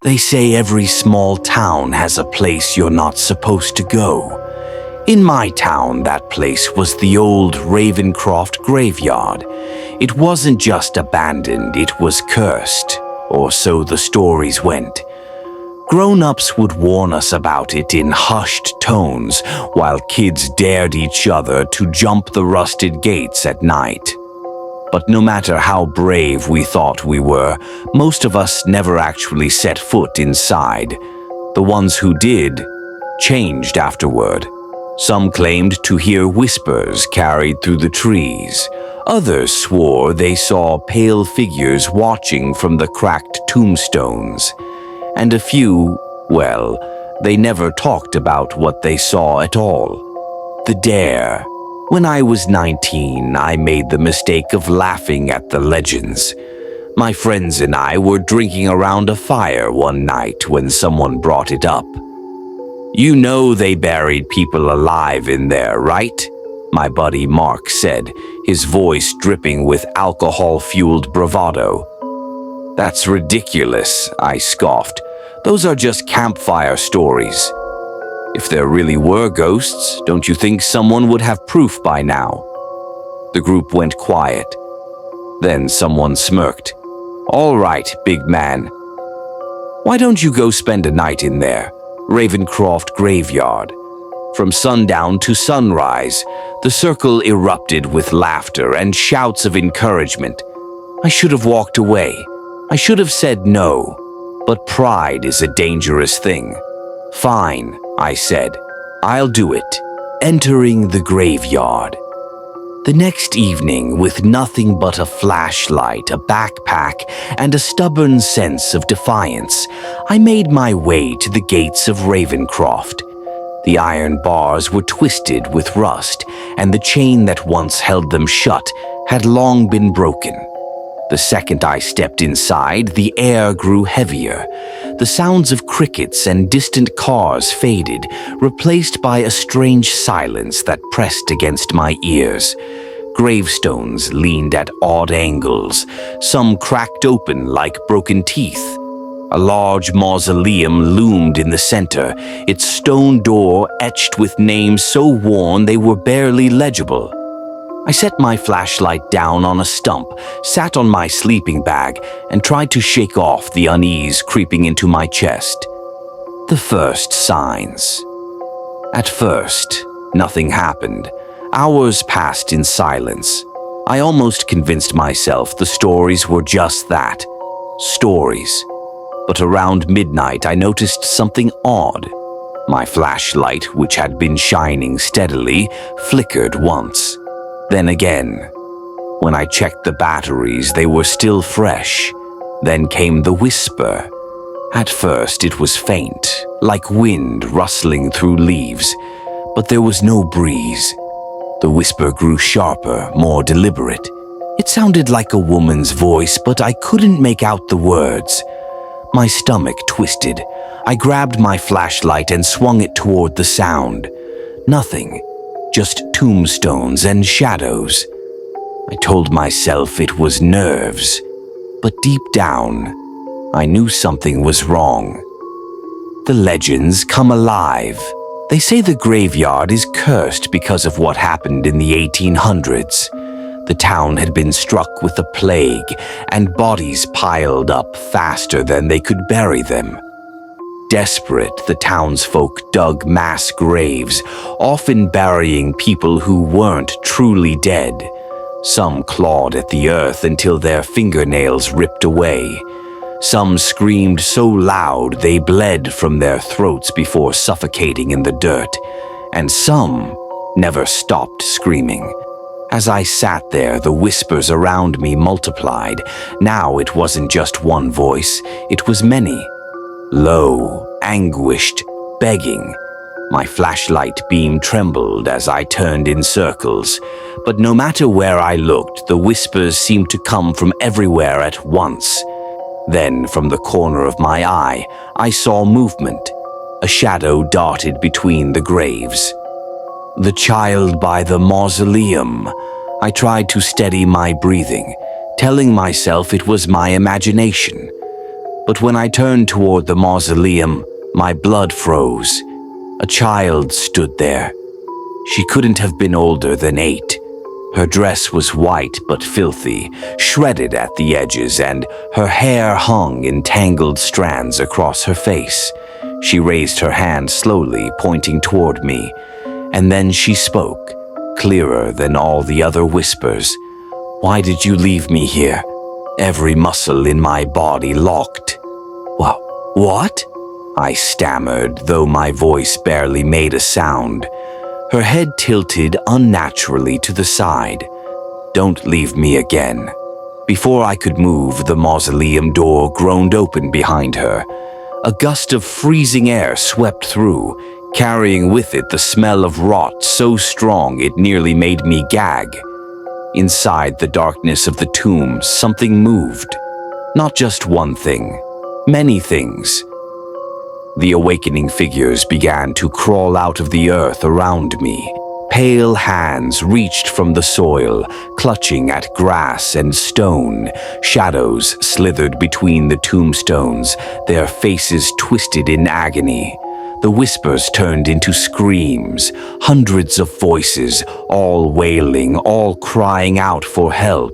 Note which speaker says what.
Speaker 1: They say every small town has a place you're not supposed to go. In my town, that place was the old Ravencroft graveyard. It wasn't just abandoned, it was cursed, or so the stories went. Grown-ups would warn us about it in hushed tones, while kids dared each other to jump the rusted gates at night. But no matter how brave we thought we were, most of us never actually set foot inside. The ones who did changed afterward. Some claimed to hear whispers carried through the trees. Others swore they saw pale figures watching from the cracked tombstones. And a few, well, they never talked about what they saw at all. The Dare. When I was 19, I made the mistake of laughing at the legends. My friends and I were drinking around a fire one night when someone brought it up. "You know they buried people alive in there, right?" my buddy Mark said, his voice dripping with alcohol-fueled bravado. "That's ridiculous," I scoffed. "Those are just campfire stories." "If there really were ghosts, don't you think someone would have proof by now?" The group went quiet. Then someone smirked. "All right, big man. Why don't you go spend a night in there? Ravencroft graveyard." From sundown to sunrise, the circle erupted with laughter and shouts of encouragement. I should have walked away. I should have said no. But pride is a dangerous thing. "Fine," I said. "I'll do it." Entering the graveyard. The next evening, with nothing but a flashlight, a backpack, and a stubborn sense of defiance, I made my way to the gates of Ravencroft. The iron bars were twisted with rust, and the chain that once held them shut had long been broken. The second I stepped inside, the air grew heavier. The sounds of crickets and distant cars faded, replaced by a strange silence that pressed against my ears. Gravestones leaned at odd angles, some cracked open like broken teeth. A large mausoleum loomed in the center, its stone door etched with names so worn they were barely legible. I set my flashlight down on a stump, sat on my sleeping bag, and tried to shake off the unease creeping into my chest. The first signs. At first, nothing happened. Hours passed in silence. I almost convinced myself the stories were just that, stories. But around midnight, I noticed something odd. My flashlight, which had been shining steadily, flickered once. Then again. When I checked the batteries, they were still fresh. Then came the whisper. At first, it was faint, like wind rustling through leaves, but there was no breeze. The whisper grew sharper, more deliberate. It sounded like a woman's voice, but I couldn't make out the words. My stomach twisted. I grabbed my flashlight and swung it toward the sound. Nothing. Just tombstones and shadows. I told myself it was nerves, but deep down, I knew something was wrong. The legends come alive. They say the graveyard is cursed because of what happened in the 1800s. The town had been struck with a plague, and bodies piled up faster than they could bury them. Desperate, the townsfolk dug mass graves, often burying people who weren't truly dead. Some clawed at the earth until their fingernails ripped away. Some screamed so loud they bled from their throats before suffocating in the dirt. And some never stopped screaming. As I sat there, the whispers around me multiplied. Now it wasn't just one voice, it was many. Low, anguished, begging. My flashlight beam trembled as I turned in circles, but no matter where I looked, the whispers seemed to come from everywhere at once. Then, from the corner of my eye, I saw movement. A shadow darted between the graves. The child by the mausoleum. I tried to steady my breathing, telling myself it was my imagination. But when I turned toward the mausoleum, my blood froze. A child stood there. She couldn't have been older than 8. Her dress was white but filthy, shredded at the edges, and her hair hung in tangled strands across her face. She raised her hand slowly, pointing toward me, and then she spoke, clearer than all the other whispers. "Why did you leave me here?" Every muscle in my body locked. What? I stammered, though my voice barely made a sound. Her head tilted unnaturally to the side. "Don't leave me again." Before I could move, the mausoleum door groaned open behind her. A gust of freezing air swept through, carrying with it the smell of rot so strong it nearly made me gag. Inside the darkness of the tomb, something moved. Not just one thing, many things. The awakening figures began to crawl out of the earth around me. Pale hands reached from the soil, clutching at grass and stone. Shadows slithered between the tombstones, their faces twisted in agony. The whispers turned into screams, hundreds of voices, all wailing, all crying out for help.